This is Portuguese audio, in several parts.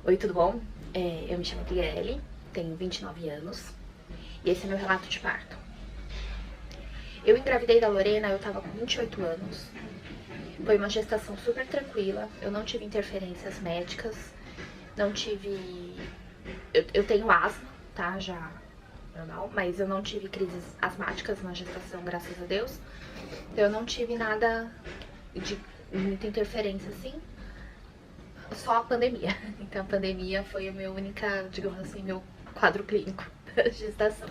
Oi, tudo bom? Eu me chamo Gabriele, tenho 29 anos e esse é meu relato de parto. Eu engravidei da Lorena, eu tava com 28 anos. Foi uma gestação super tranquila, eu não tive interferências médicas, não tive... Eu tenho asma, tá? Já normal, mas eu não tive crises asmáticas na gestação, graças a Deus. Eu não tive nada de muita interferência assim. Só a pandemia. Então a pandemia foi a minha única, digamos assim, meu quadro clínico da gestação.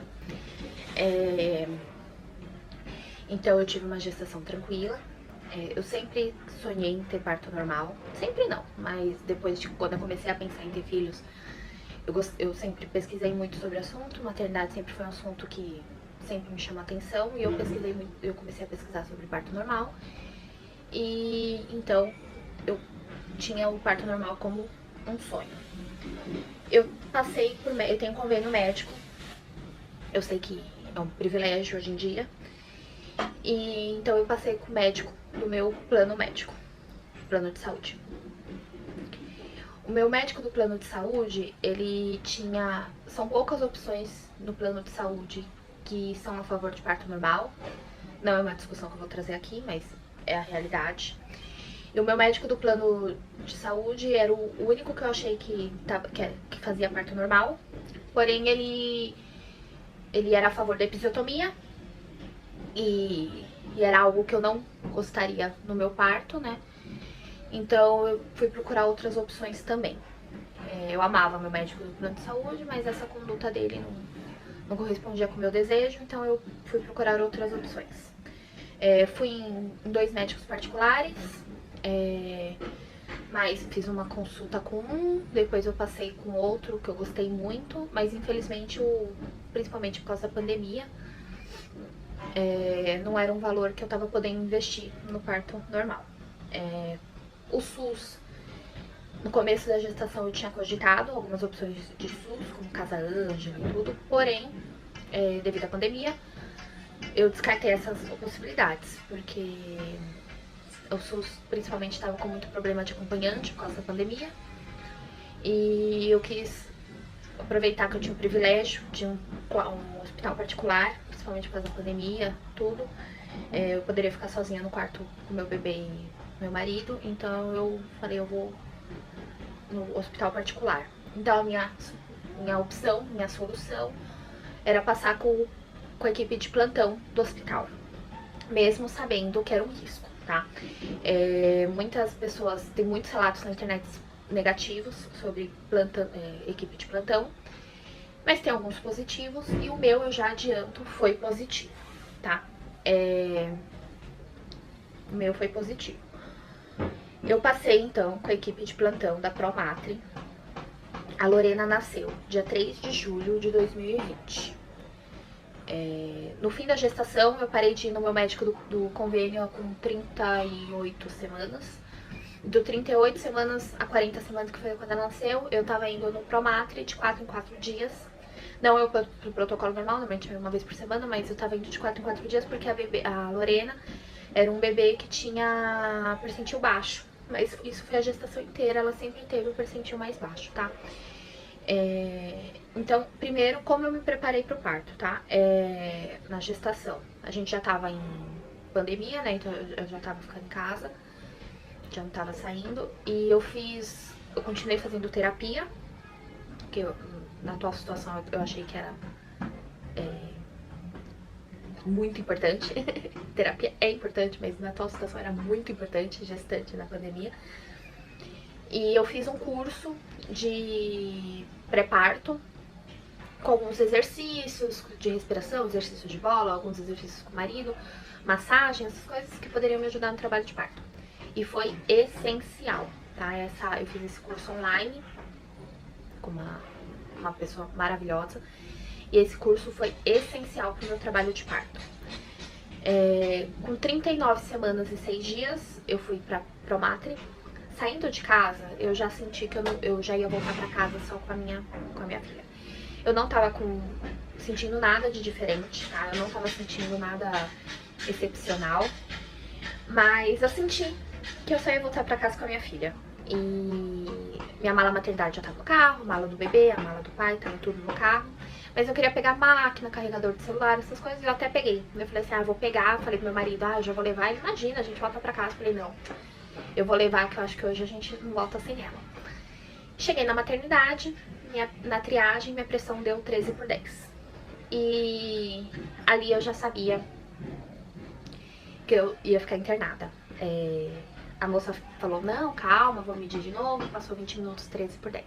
Então eu tive uma gestação tranquila. Eu sempre sonhei em ter parto normal. Sempre não, mas depois de quando eu comecei a pensar em ter filhos, eu sempre pesquisei muito sobre o assunto. Maternidade sempre foi um assunto que sempre me chamou a atenção. E eu comecei a pesquisar sobre parto normal. E então eu tinha o parto normal como um sonho. Eu tenho convênio médico, eu sei que é um privilégio hoje em dia, e então eu passei com o médico do meu plano médico, plano de saúde. O meu médico do plano de saúde, são poucas opções no plano de saúde que são a favor de parto normal. Não é uma discussão que eu vou trazer aqui, mas é a realidade. E o meu médico do plano de saúde era o único que eu achei que fazia parto normal. Porém, ele era a favor da episiotomia. E era algo que eu não gostaria no meu parto, né? Então, eu fui procurar outras opções também. Eu amava meu médico do plano de saúde, mas essa conduta dele não correspondia com o meu desejo. Então, eu fui procurar outras opções. Fui em 2 médicos particulares. Mas fiz uma consulta com um, depois eu passei com outro que eu gostei muito, mas infelizmente, principalmente por causa da pandemia, não era um valor que eu tava podendo investir no parto normal. O SUS, no começo da gestação eu tinha cogitado algumas opções de SUS, como Casa Ângela e tudo, porém, devido à pandemia, eu descartei essas possibilidades, porque o SUS principalmente estava com muito problema de acompanhante por causa da pandemia. E eu quis aproveitar que eu tinha o privilégio de um hospital particular, principalmente por causa da pandemia, tudo. Eu poderia ficar sozinha no quarto com meu bebê e meu marido, então eu falei, eu vou no hospital particular. Então a minha opção, minha solução era passar com a equipe de plantão do hospital, mesmo sabendo que era um risco. Tá? Muitas pessoas, tem muitos relatos na internet negativos sobre equipe de plantão, mas tem alguns positivos e o meu, eu já adianto, foi positivo, tá? O meu foi positivo. Eu passei então com a equipe de plantão da Promatri. A Lorena nasceu dia 3 de julho de 2020. No fim da gestação, eu parei de ir no meu médico do convênio com 38 semanas. Do 38 semanas a 40 semanas, que foi quando ela nasceu, eu tava indo no Promatri de 4 em 4 dias. Não eu pro protocolo normal, normalmente uma vez por semana, mas eu tava indo de 4 em 4 dias porque a Lorena era um bebê que tinha percentil baixo. Mas isso foi a gestação inteira, ela sempre teve o percentil mais baixo, tá? Então, primeiro, como eu me preparei pro parto, tá? Na gestação, a gente já tava em pandemia, né? Então eu já tava ficando em casa, já não tava saindo. E eu continuei fazendo terapia, que na atual situação eu achei que era muito importante. Terapia é importante, mas na atual situação era muito importante, gestante na pandemia. E eu fiz um curso de pré-parto com alguns exercícios de respiração, exercício de bola, alguns exercícios com o marido, massagem, essas coisas que poderiam me ajudar no trabalho de parto. E foi essencial, tá? Eu fiz esse curso online com uma pessoa maravilhosa. E esse curso foi essencial pro meu trabalho de parto. Com 39 semanas e 6 dias, eu fui pra Promatri. Saindo de casa, eu já senti que eu já ia voltar pra casa só com a minha filha. Eu não tava sentindo nada de diferente, tá? Eu não tava sentindo nada excepcional. Mas eu senti que eu só ia voltar pra casa com a minha filha. E minha mala maternidade já tava no carro, a mala do bebê, a mala do pai, tava tudo no carro. Mas eu queria pegar máquina, carregador de celular, essas coisas, e eu até peguei. Eu falei assim, eu vou pegar. Falei pro meu marido, eu já vou levar. Ele, imagina, a gente volta pra casa. Eu falei, não, eu vou levar, que eu acho que hoje a gente não volta sem ela. Cheguei na maternidade, na triagem, minha pressão deu 13/10. E ali eu já sabia que eu ia ficar internada. A moça falou, não, calma, vou medir de novo. Passou 20 minutos, 13/10.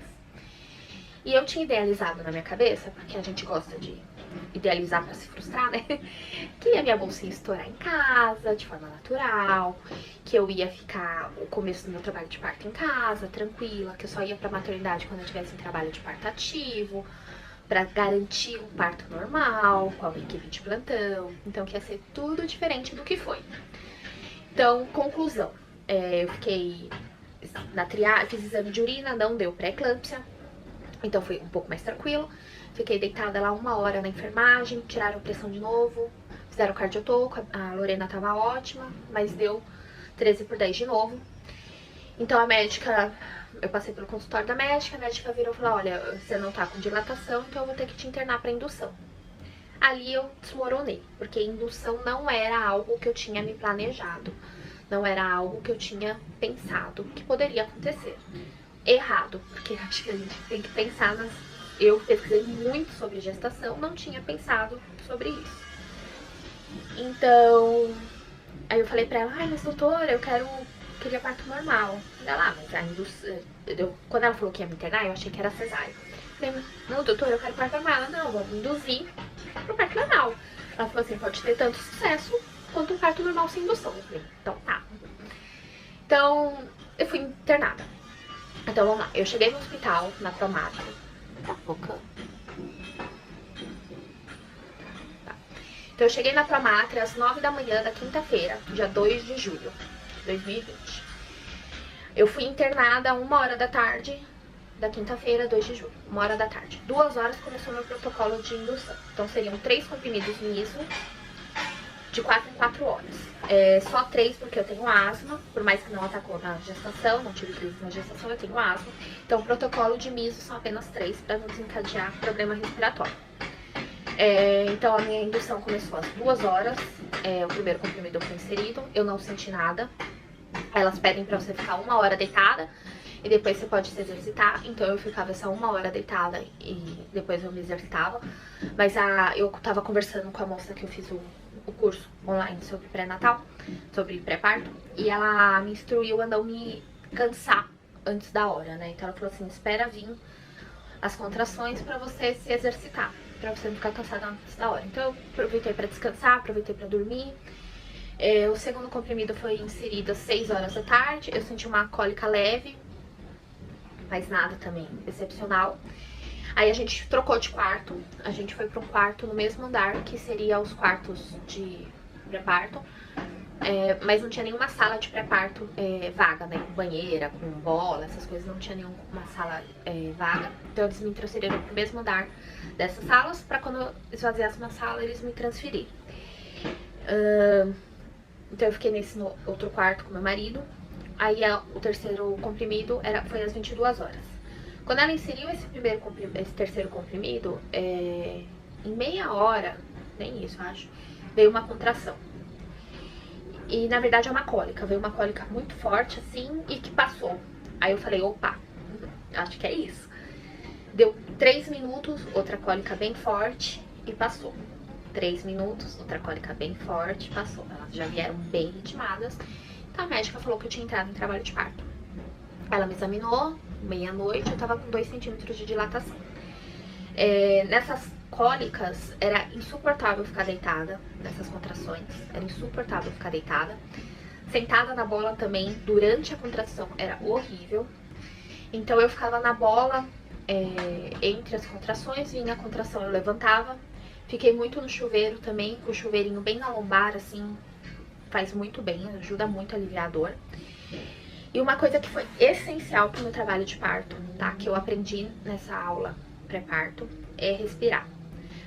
E eu tinha idealizado na minha cabeça, porque a gente gosta de idealizar pra se frustrar, né? Que a minha bolsa ia estourar em casa, de forma natural, que eu ia ficar o começo do meu trabalho de parto em casa, tranquila, que eu só ia pra maternidade quando eu tivesse em trabalho de parto ativo, pra garantir um parto normal, com a equipe de plantão. Então que ia ser tudo diferente do que foi. Então, conclusão, eu fiquei na triagem, fiz exame de urina, não deu pré-eclâmpsia. Então foi um pouco mais tranquilo. Fiquei deitada lá 1 hora na enfermagem, tiraram pressão de novo, fizeram cardiotoco, a Lorena tava ótima, mas deu 13/10 de novo. Então a médica, eu passei pelo consultório da médica, a médica virou e falou, olha, você não tá com dilatação, então eu vou ter que te internar pra indução. Ali eu desmoronei, porque indução não era algo que eu tinha me planejado, não era algo que eu tinha pensado que poderia acontecer. Errado, porque acho que a gente tem que pensar nas... Eu pesquisei muito sobre gestação, não tinha pensado sobre isso. Então, aí eu falei pra ela, mas doutora, queria parto normal. Ela, mas a indução... Quando ela falou que ia me internar, eu achei que era cesárea. Eu falei, não, doutora, eu quero parto normal. Ela, não, vamos induzir pro parto normal. Ela falou assim, pode ter tanto sucesso quanto um parto normal sem indução. Eu falei, então tá. Então, eu fui internada. Então vamos lá, eu cheguei no hospital, na Promatre. Tá focando? Tá. Então eu cheguei na Promatre às 9 da manhã da quinta-feira, dia 2 de julho de 2020. Eu fui internada 1 hora da tarde da quinta-feira, 2 de julho, 1 hora da tarde. 2 horas começou meu protocolo de indução. Então seriam 3 comprimidos nisso, de 4 em 4 horas. Só 3 porque eu tenho asma, por mais que não atacou na gestação, não tive crise na gestação, eu tenho asma. Então o protocolo de miso são apenas 3 para não desencadear problema respiratório. Então a minha indução começou às 2 horas, o primeiro comprimido foi inserido, eu não senti nada. Elas pedem para você ficar 1 hora deitada e depois você pode se exercitar. Então eu ficava essa 1 hora deitada e depois eu me exercitava. Mas eu tava conversando com a moça que eu fiz o curso online sobre pré-natal, sobre pré-parto, e ela me instruiu a não me cansar antes da hora, né? Então ela falou assim, espera vir as contrações pra você se exercitar, pra você não ficar cansada antes da hora. Então eu aproveitei pra descansar, aproveitei pra dormir. O segundo comprimido foi inserido às 6 horas da tarde, eu senti uma cólica leve, mas nada também excepcional. Aí a gente trocou de quarto, a gente foi para um quarto no mesmo andar, que seria os quartos de pré-parto, mas não tinha nenhuma sala de pré-parto vaga, né, com banheira, com bola, essas coisas, não tinha nenhuma sala vaga. Então eles me transferiram para o mesmo andar dessas salas, para quando eu esvaziasse uma sala, eles me transferirem. Então eu fiquei nesse outro quarto com meu marido, aí o terceiro comprimido foi às 22 horas. Quando ela inseriu esse terceiro comprimido, em meia hora, nem isso, acho, veio uma contração. E na verdade é uma cólica, veio uma cólica muito forte assim e que passou. Aí eu falei, opa, acho que é isso. Deu 3 minutos, outra cólica bem forte e passou. 3 minutos, outra cólica bem forte, passou. Elas já vieram bem ritmadas. Então a médica falou que eu tinha entrado em trabalho de parto. Ela me examinou, meia-noite, eu tava com 2 centímetros de dilatação. Nessas cólicas, era insuportável ficar deitada, nessas contrações, era insuportável ficar deitada. Sentada na bola também, durante a contração, era horrível. Então eu ficava na bola, entre as contrações, vinha a contração, eu levantava. Fiquei muito no chuveiro também, com o chuveirinho bem na lombar, assim, faz muito bem, ajuda muito a aliviar a dor. E uma coisa que foi essencial pro meu trabalho de parto, tá? Que eu aprendi nessa aula pré-parto, é respirar.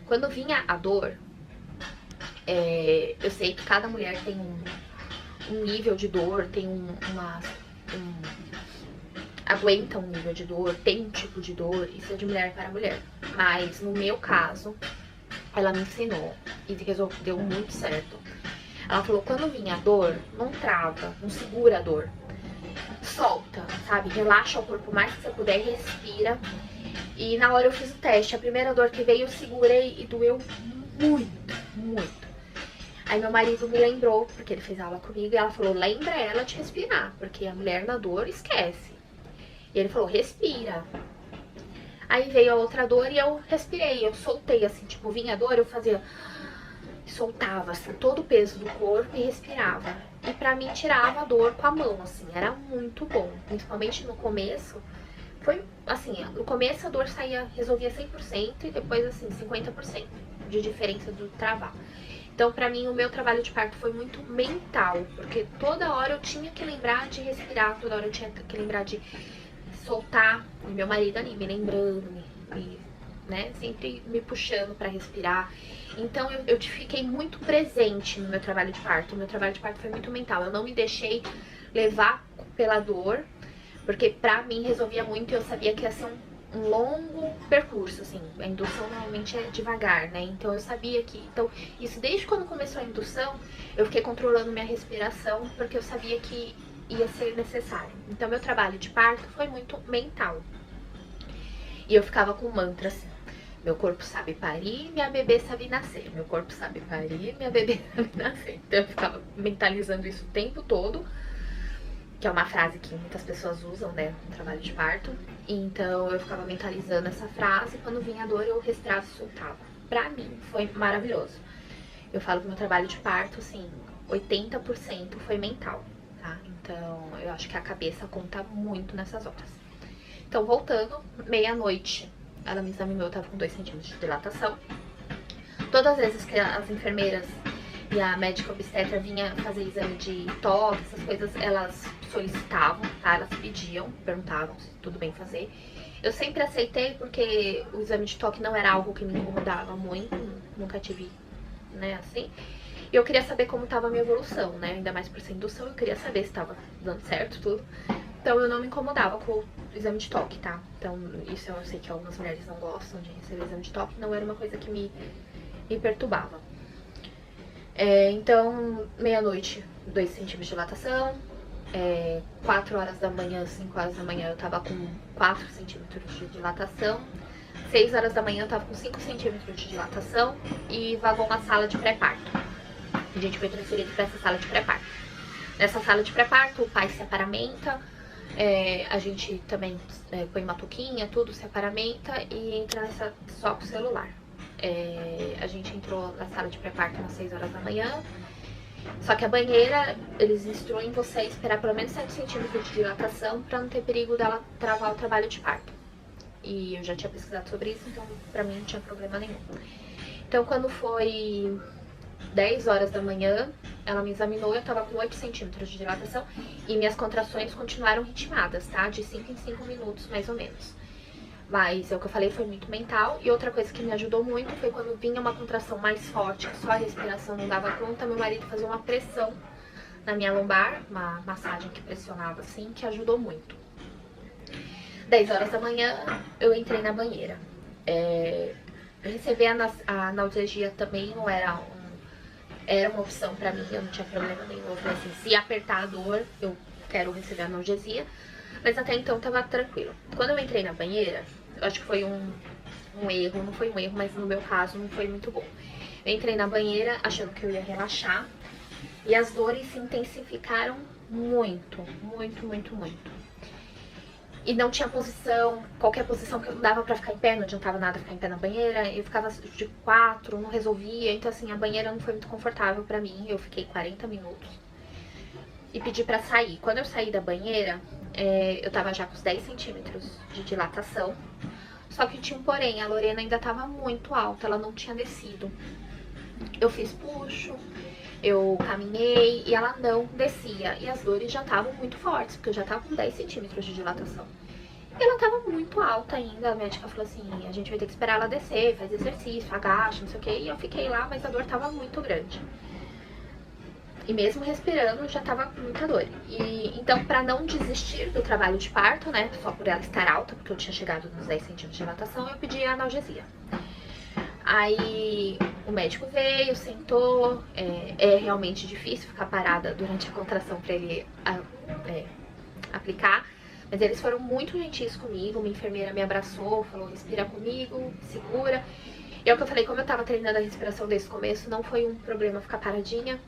Quando vinha a dor, eu sei que cada mulher tem um nível de dor, tem aguenta um nível de dor, tem um tipo de dor, isso é de mulher para mulher. Mas no meu caso, ela me ensinou e deu muito certo. Ela falou, quando vinha a dor, não trava, não segura a dor. Solta, sabe? Relaxa o corpo o mais que você puder e respira. E na hora eu fiz o teste, a primeira dor que veio eu segurei e doeu muito, muito. Aí meu marido me lembrou, porque ele fez aula comigo, e ela falou, lembra ela de respirar, porque a mulher na dor esquece. E ele falou, respira. Aí veio a outra dor e eu respirei, eu soltei assim, tipo, vinha a dor, eu fazia... soltava assim, todo o peso do corpo e respirava. E pra mim tirava a dor com a mão, assim, era muito bom. Principalmente no começo, foi assim, no começo a dor saía, resolvia 100% e depois assim, 50% de diferença do travar. Então pra mim o meu trabalho de parto foi muito mental, porque toda hora eu tinha que lembrar de respirar, toda hora eu tinha que lembrar de soltar, e meu marido ali me lembrando, né, sempre me puxando pra respirar. Então eu fiquei muito presente no meu trabalho de parto. O meu trabalho de parto foi muito mental. Eu não me deixei levar pela dor, porque pra mim resolvia muito e eu sabia que ia ser um longo percurso, assim. A indução normalmente é devagar, né? Então eu sabia que... Então, isso desde quando começou a indução, eu fiquei controlando minha respiração, porque eu sabia que ia ser necessário. Então meu trabalho de parto foi muito mental. E eu ficava com mantra assim. Meu corpo sabe parir, minha bebê sabe nascer. Meu corpo sabe parir, minha bebê sabe nascer. Então eu ficava mentalizando isso o tempo todo, que é uma frase que muitas pessoas usam, né, no trabalho de parto. Então eu ficava mentalizando essa frase, quando vinha a dor eu respirava e soltava. Pra mim foi maravilhoso. Eu falo que meu trabalho de parto, assim, 80% foi mental, tá? Então eu acho que a cabeça conta muito nessas horas. Então voltando, meia-noite ela me examinou, eu tava com 2 centímetros de dilatação. Todas as vezes que as enfermeiras e a médica obstetra vinha fazer exame de toque, essas coisas, elas solicitavam, tá? Elas pediam, perguntavam se tudo bem fazer. Eu sempre aceitei porque o exame de toque não era algo que me incomodava muito, nunca tive, né, assim. E eu queria saber como tava a minha evolução, né? Ainda mais por ser indução, eu queria saber se tava dando certo tudo. Então eu não me incomodava com o exame de toque, tá? Então isso eu sei que algumas mulheres não gostam de receber exame de toque, não era uma coisa que me perturbava. Então, meia-noite, 2 centímetros de dilatação. 4 horas da manhã, 5 horas da manhã eu tava com 4 centímetros de dilatação. 6 horas da manhã eu tava com 5 centímetros de dilatação e vagou uma sala de pré-parto. A gente foi transferido para essa sala de pré-parto. Nessa sala de pré-parto, o pai se aparamenta, a gente também põe uma touquinha, tudo se aparamenta e entra nessa só com o celular. A gente entrou na sala de pré-parto às 6 horas da manhã, só que a banheira, eles instruem você a esperar pelo menos 7 centímetros de dilatação para não ter perigo dela travar o trabalho de parto. E eu já tinha pesquisado sobre isso, então pra mim não tinha problema nenhum. Então quando foi 10 horas da manhã, ela me examinou, eu tava com 8 centímetros de dilatação e minhas contrações continuaram ritmadas, tá? De 5 em 5 minutos, mais ou menos. Mas é o que eu falei, foi muito mental. E outra coisa que me ajudou muito foi quando vinha uma contração mais forte, que só a respiração não dava conta, meu marido fazia uma pressão na minha lombar, uma massagem que pressionava assim, que ajudou muito. 10 horas da manhã, eu entrei na banheira. Receber a analgesia também não era uma opção pra mim, eu não tinha problema nenhum. Eu falei assim, se apertar a dor, eu quero receber a analgesia. Mas até então tava tranquilo. Quando eu entrei na banheira, eu acho que foi um erro, não foi um erro, mas no meu caso não foi muito bom. Eu entrei na banheira achando que eu ia relaxar e as dores se intensificaram muito, muito, muito, muito. E não tinha posição, qualquer posição que eu dava pra ficar em pé, não adiantava nada ficar em pé na banheira. Eu ficava de 4, não resolvia, então assim, a banheira não foi muito confortável pra mim. Eu fiquei 40 minutos e pedi pra sair. Quando eu saí da banheira, eu tava já com os 10 centímetros de dilatação. Só que tinha um porém, a Lorena ainda tava muito alta, ela não tinha descido. Eu fiz puxo, eu caminhei e ela não descia. E as dores já estavam muito fortes, porque eu já tava com 10 centímetros de dilatação. E ela tava muito alta ainda, a médica falou assim, a gente vai ter que esperar ela descer, faz exercício, agacha, não sei o que. E eu fiquei lá, mas a dor tava muito grande. E mesmo respirando, já tava com muita dor. E então, pra não desistir do trabalho de parto, né, só por ela estar alta, porque eu tinha chegado nos 10 centímetros de dilatação, eu pedi a analgesia. Aí o médico veio, sentou, é realmente difícil ficar parada durante a contração pra ele aplicar, mas eles foram muito gentis comigo, uma enfermeira me abraçou, falou, respira comigo, segura. E é o que eu falei, como eu tava treinando a respiração desde o começo, não foi um problema ficar paradinha.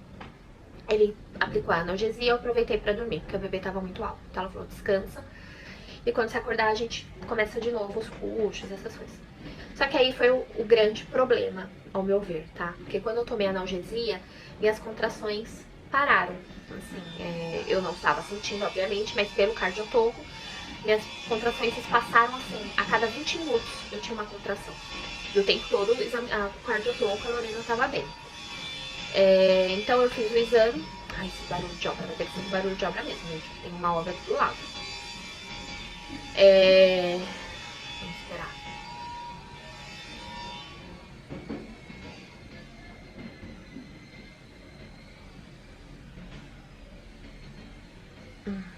Ele aplicou a analgesia, eu aproveitei pra dormir, porque o bebê tava muito alto. Então ela falou, descansa. E quando você acordar, a gente começa de novo os puxos, essas coisas. Só que aí foi o grande problema, ao meu ver, tá? Porque quando eu tomei analgesia, minhas contrações pararam. Assim, eu não estava sentindo, obviamente, mas pelo cardiotoco, minhas contrações espaçaram assim, a cada 20 minutos eu tinha uma contração. E o tempo todo o cardiotoco, a Lorena estava bem. Então eu fiz o exame. Ai, esse barulho de obra, vai ter que ser um barulho de obra mesmo, gente. Tem uma obra aqui do lado. Vamos esperar.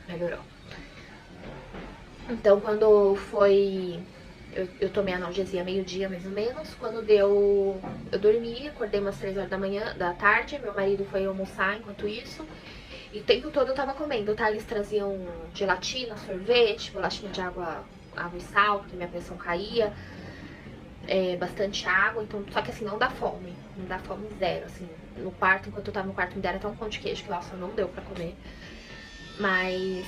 Melhorou. Então quando foi... Eu tomei analgesia meio-dia, mais ou menos. Quando deu... Eu dormi, acordei umas 3 horas da tarde. Meu marido foi almoçar enquanto isso. E o tempo todo eu tava comendo, tá? Eles traziam gelatina, sorvete, bolachinha de água e sal, porque minha pressão caía. Bastante água, então... Só que assim, não dá fome. Não dá fome zero, assim. No quarto, enquanto eu tava no quarto, me deram até um pão de queijo, que nossa, não deu pra comer. Mas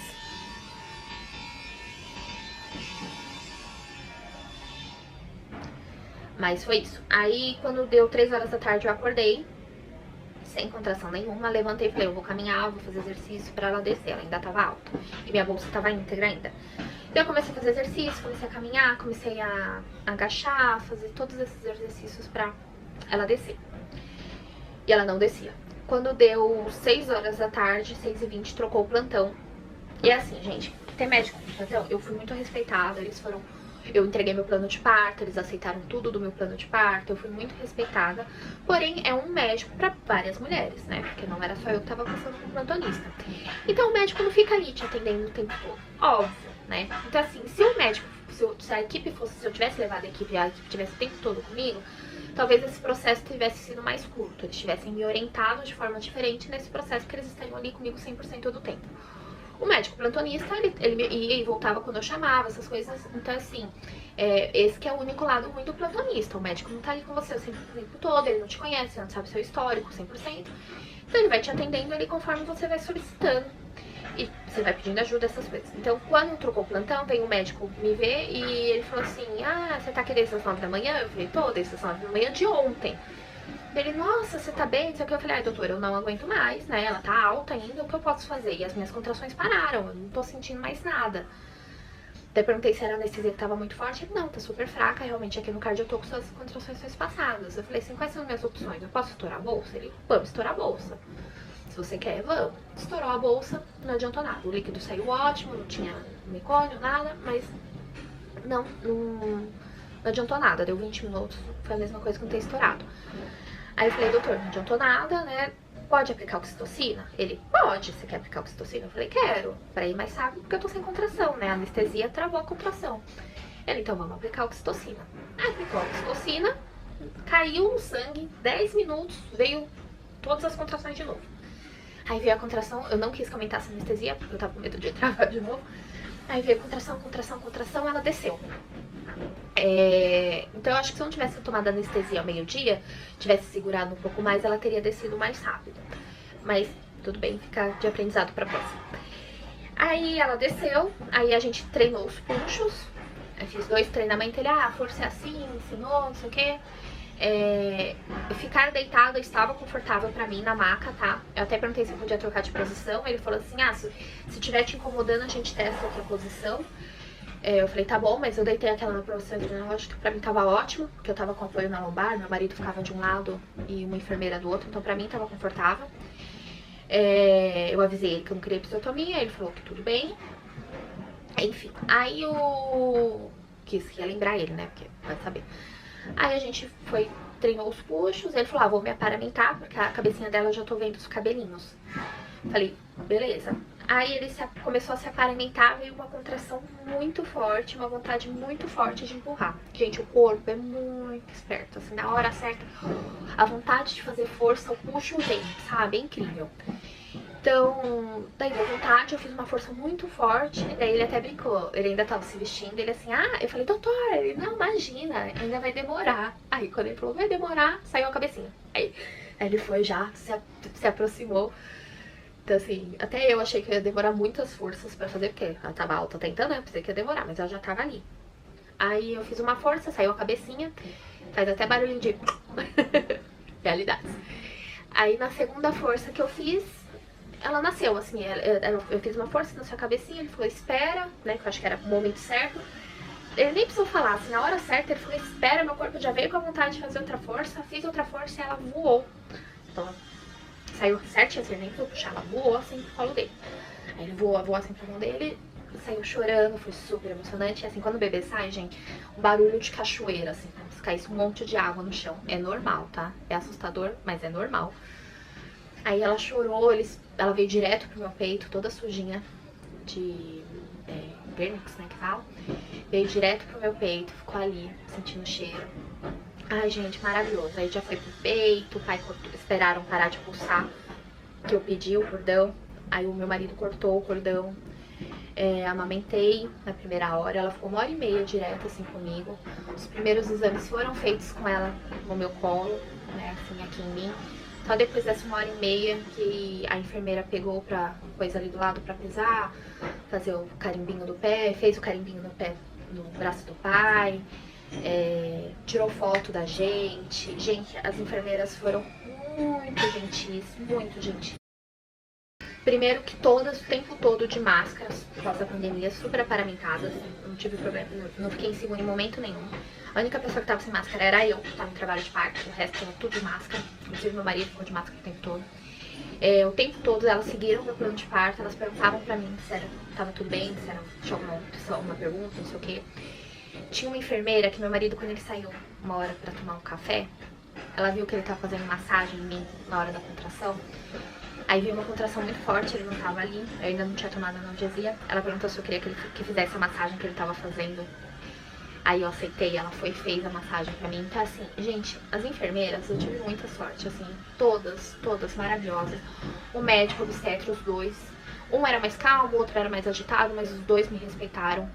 foi isso. Aí, quando deu 3 horas da tarde, eu acordei, sem contração nenhuma. Levantei e falei, eu vou caminhar, vou fazer exercício pra ela descer. Ela ainda tava alta. E minha bolsa tava íntegra ainda. Então, eu comecei a fazer exercício, comecei a caminhar, comecei a agachar, fazer todos esses exercícios pra ela descer. E ela não descia. Quando deu 6 horas da tarde, 6h20, trocou o plantão. E assim, gente, ter médico no plantão, eu fui muito respeitada, eles foram... Eu entreguei meu plano de parto, eles aceitaram tudo do meu plano de parto, eu fui muito respeitada. Porém, é um médico pra várias mulheres, né? Porque não era só eu que tava passando com plantonista. Então, o médico não fica ali te atendendo o tempo todo. Óbvio, né? Então, assim, se o médico, se a equipe fosse, se eu tivesse levado a equipe tivesse o tempo todo comigo, talvez esse processo tivesse sido mais curto. Eles tivessem me orientado de forma diferente nesse processo, porque eles estariam ali comigo 100% do tempo. O médico plantonista, ele ia e voltava quando eu chamava, essas coisas. Então, assim, esse que é o único lado ruim do plantonista. O médico não tá ali com você o tempo todo, ele não te conhece, não sabe seu histórico 100%. Então, ele vai te atendendo ali conforme você vai solicitando. E você vai pedindo ajuda, essas coisas. Então, quando trocou o plantão, veio o médico me ver e ele falou assim, você tá aqui desde as 9 da manhã? Eu falei, tô, desde as 9 da manhã de ontem. Ele, nossa, você tá bem? Só que eu falei, doutor, eu não aguento mais, né? Ela tá alta ainda, o que eu posso fazer? E as minhas contrações pararam, eu não tô sentindo mais nada. Até perguntei se era a anestesia que tava muito forte. Ele, não, tá super fraca, realmente aqui no cardio eu tô com suas contrações passadas. Eu falei assim, quais são as minhas opções? Eu posso estourar a bolsa? Ele, vamos estourar a bolsa. Se você quer, vamos. Estourou a bolsa, não adiantou nada. O líquido saiu ótimo, não tinha mecônio, nada, mas não adiantou nada. Deu 20 minutos, foi a mesma coisa que não ter estourado. Aí eu falei, doutor, não adiantou nada, né? Pode aplicar oxitocina? Ele, pode. Você quer aplicar oxitocina? Eu falei, quero. Pra ir mais rápido, porque eu tô sem contração, né? A anestesia travou a contração. Ele, então vamos aplicar oxitocina. Aí aplicou a oxitocina, caiu o sangue, 10 minutos, veio todas as contrações de novo. Aí veio a contração, eu não quis que aumentasse a anestesia, porque eu tava com medo de travar de novo. Aí veio contração, ela desceu. Então eu acho que se eu não tivesse tomado anestesia ao meio-dia, tivesse segurado um pouco mais, ela teria descido mais rápido. Mas tudo bem, fica de aprendizado pra próxima. Aí ela desceu, aí a gente treinou os puxos. Eu fiz 2 treinamentos, ele, a força é assim, ensinou, não sei o quê. Ficar deitada estava confortável pra mim na maca, tá? Eu até perguntei se eu podia trocar de posição. Ele falou assim, se tiver te incomodando, a gente testa outra posição. Eu falei, tá bom, mas eu deitei aquela na posição adrenológica, que pra mim tava ótimo, porque eu tava com apoio na lombar, meu marido ficava de um lado e uma enfermeira do outro, então pra mim tava confortável. Eu avisei ele que eu não queria episiotomia, ele falou que tudo bem. Enfim, aí eu quis relembrar ele, né, porque vai saber. Aí a gente foi treinou os puxos, ele falou, vou me aparamentar, porque a cabecinha dela eu já tô vendo os cabelinhos. Falei, beleza. Aí ele começou a se aparamentar, veio uma contração muito forte, uma vontade muito forte de empurrar. Gente, o corpo é muito esperto, assim, na hora certa, a vontade de fazer força, o puxo vem, sabe? É incrível. Então, daí deu vontade, eu fiz uma força muito forte, daí ele até brincou, ele ainda tava se vestindo, ele assim, eu falei, doutor, ele, não, imagina, ainda vai demorar. Aí quando ele falou, vai demorar, saiu a cabecinha. Aí ele foi já, se aproximou. Então assim, até eu achei que ia demorar muitas forças pra fazer, porque ela tava alta tentando, né, eu pensei que ia demorar, mas ela já tava ali. Aí eu fiz uma força, saiu a cabecinha, faz até barulhinho de realidades. Aí na segunda força que eu fiz, ela nasceu, assim, eu fiz uma força, nasceu a cabecinha, ele falou, espera, né, que eu acho que era o momento certo. Ele nem precisou falar, assim, na hora certa ele falou, espera, meu corpo já veio com a vontade de fazer outra força, fiz outra força e ela voou. Então, saiu certinho, assim, nem precisou puxar, ela voou assim pro colo dele. Aí ele voou assim pro mão dele, saiu chorando, foi super emocionante. E assim, quando o bebê sai, gente, um barulho de cachoeira, assim, como se caísse um monte de água no chão. É normal, tá? É assustador, mas é normal. Aí ela chorou, ela veio direto pro meu peito, toda sujinha de vernix, né, que fala. Veio direto pro meu peito, ficou ali, sentindo o cheiro. Ai, gente, maravilhoso. Aí já foi pro peito, o pai esperaram parar de pulsar, que eu pedi o cordão. Aí o meu marido cortou o cordão. Amamentei na primeira hora, ela ficou 1h30 direto assim comigo. Os primeiros exames foram feitos com ela no meu colo, né, assim, aqui em mim. Só depois dessa 1h30 que a enfermeira pegou pra coisa ali do lado pra pesar, fazer o carimbinho do pé, fez o carimbinho no pé, no braço do pai. Tirou foto da gente. Gente, as enfermeiras foram muito gentis, muito gentis. Primeiro que todas, o tempo todo de máscaras, por causa da pandemia, super aparamentadas. Não tive problema, não fiquei insegura em momento nenhum. A única pessoa que tava sem máscara era eu, que tava em trabalho de parto, o resto tava tudo de máscara. Inclusive meu marido ficou de máscara o tempo todo. O tempo todo elas seguiram meu plano de parto, elas perguntavam pra mim se tava tudo bem, se tinha alguma pergunta, não sei o quê. Tinha uma enfermeira que meu marido, quando ele saiu uma hora pra tomar um café, ela viu que ele tava fazendo massagem em mim na hora da contração. Aí veio uma contração muito forte, ele não tava ali, eu ainda não tinha tomado analgesia. Ela perguntou se eu queria que fizesse a massagem que ele tava fazendo. Aí eu aceitei, ela foi e fez a massagem pra mim. Então assim, gente, as enfermeiras, eu tive muita sorte, assim, todas maravilhosas. O médico, o obstetra, os dois. Um era mais calmo, o outro era mais agitado, mas os dois me respeitaram.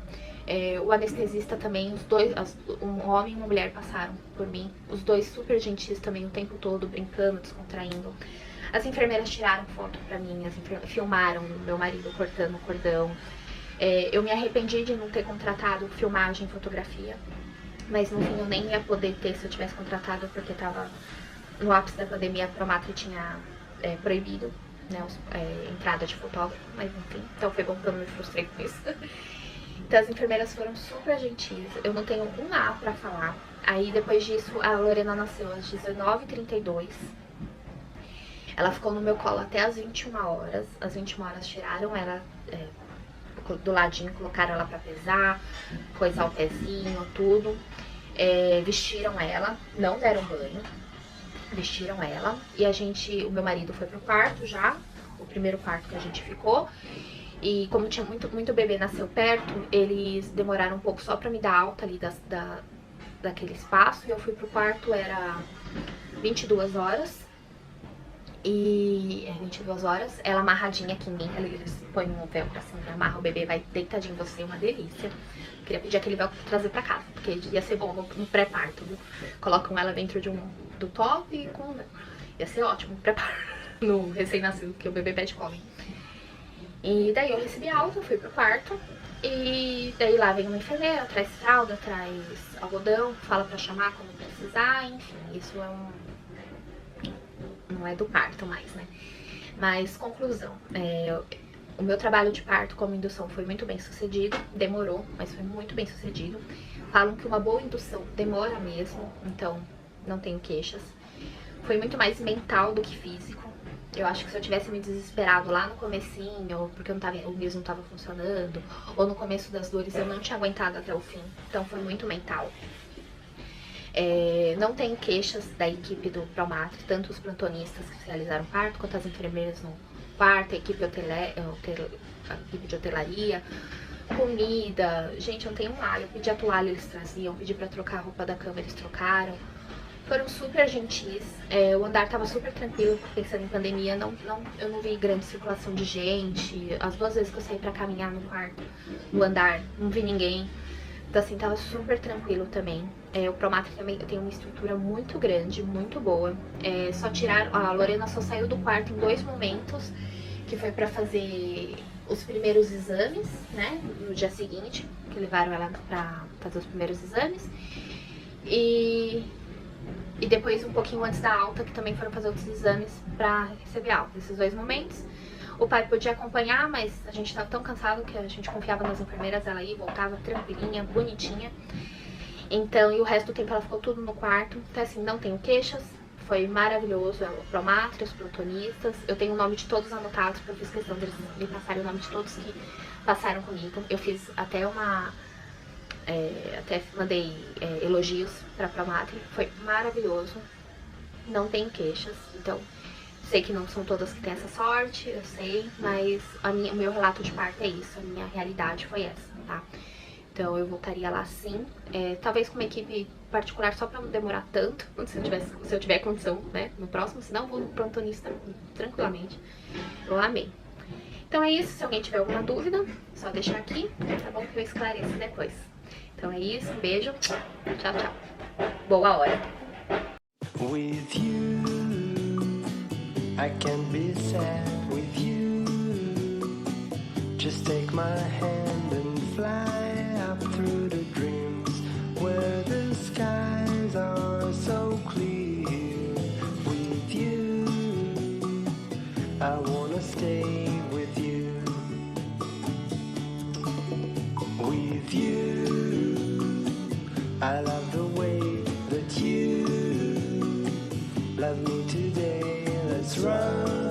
O anestesista também, os dois, um homem e uma mulher passaram por mim. Os dois super gentis também o tempo todo, brincando, descontraindo. As enfermeiras tiraram foto pra mim, filmaram meu marido cortando o cordão. Eu me arrependi de não ter contratado filmagem e fotografia, mas no fim eu nem ia poder ter se eu tivesse contratado, porque tava no ápice da pandemia, a Promatri tinha proibido, né, entrada de fotógrafo, mas enfim, então foi bom que eu não me frustrei com isso. Então as enfermeiras foram super gentis, eu não tenho um A pra falar. Aí depois disso a Lorena nasceu às 19h32. Ela ficou no meu colo até as 21 horas. Às 21 horas tiraram ela do ladinho, colocaram ela pra pesar, coisar o pezinho, tudo. Vestiram ela, não deram banho, vestiram ela. E o meu marido foi pro quarto já, o primeiro quarto que a gente ficou. E como tinha muito bebê nasceu perto, eles demoraram um pouco só pra me dar alta ali daquele espaço. E eu fui pro quarto, era 22 horas. E 22 horas, ela amarradinha aqui em mim, eles põem um véu pra cima, amarra o bebê, vai deitadinho em você, uma delícia. Queria pedir aquele véu pra trazer pra casa, porque ia ser bom no pré-parto, viu? Colocam ela dentro do top e com o véu. Ia ser ótimo no pré-parto, no recém-nascido, que o bebê pede come. E daí eu recebi alta, fui pro quarto. E daí lá vem uma enfermeira, traz fralda, traz algodão, fala pra chamar quando precisar, enfim, isso não é do parto mais, né? Mas, conclusão, o meu trabalho de parto como indução foi muito bem sucedido, demorou, mas foi muito bem sucedido. Falam que uma boa indução demora mesmo, então não tenho queixas. Foi muito mais mental do que físico. Eu acho que se eu tivesse me desesperado lá no comecinho, porque o Mios não estava funcionando, ou no começo das dores, eu não tinha aguentado até o fim. Então foi muito mental. Não tenho queixas da equipe do Promatre, tanto os plantonistas que realizaram parto, quanto as enfermeiras no parto, a equipe, a equipe de hotelaria, comida. Gente, eu não tenho um eu pedi a toalha, eles traziam, pedi pra trocar a roupa da cama, eles trocaram. Foram super gentis, o andar tava super tranquilo, pensando em pandemia, eu não vi grande circulação de gente. As 2 vezes que eu saí pra caminhar no quarto, no andar, não vi ninguém. Então assim, tava super tranquilo também. O Promatre também tem uma estrutura muito grande, muito boa. Só tiraram, a Lorena só saiu do quarto em 2 momentos, que foi pra fazer os primeiros exames, né, no dia seguinte, que levaram ela pra fazer os primeiros exames. E depois, um pouquinho antes da alta, que também foram fazer outros exames pra receber alta. Esses 2 momentos. O pai podia acompanhar, mas a gente tava tão cansado que a gente confiava nas enfermeiras, ela ia e voltava tranquilinha, bonitinha. Então, e o resto do tempo ela ficou tudo no quarto. Então, assim, não tenho queixas. Foi maravilhoso, o Promatre, os plantonistas. Eu tenho o nome de todos anotados, porque eu fiz questão deles me passarem o nome de todos que passaram comigo. Eu fiz até até mandei elogios pra Promatre, foi maravilhoso, não tenho queixas. Então, sei que não são todas que têm essa sorte, eu sei, mas o meu relato de parto é isso, a minha realidade foi essa, tá? Então eu voltaria lá sim, talvez com uma equipe particular só pra não demorar tanto, se eu tiver condição, né, no próximo, senão eu vou no plantonista tranquilamente. Eu amei. Então é isso, se alguém tiver alguma dúvida, só deixar aqui, tá bom? Que eu esclareço depois. Então é isso, um beijo, tchau, tchau. Boa hora. With you, I can be sad with you. Just take my hand and fly up through the dreams where the skies are so clear. With you, I wanna stay with you. With you, I love the way that you love me today. Let's run.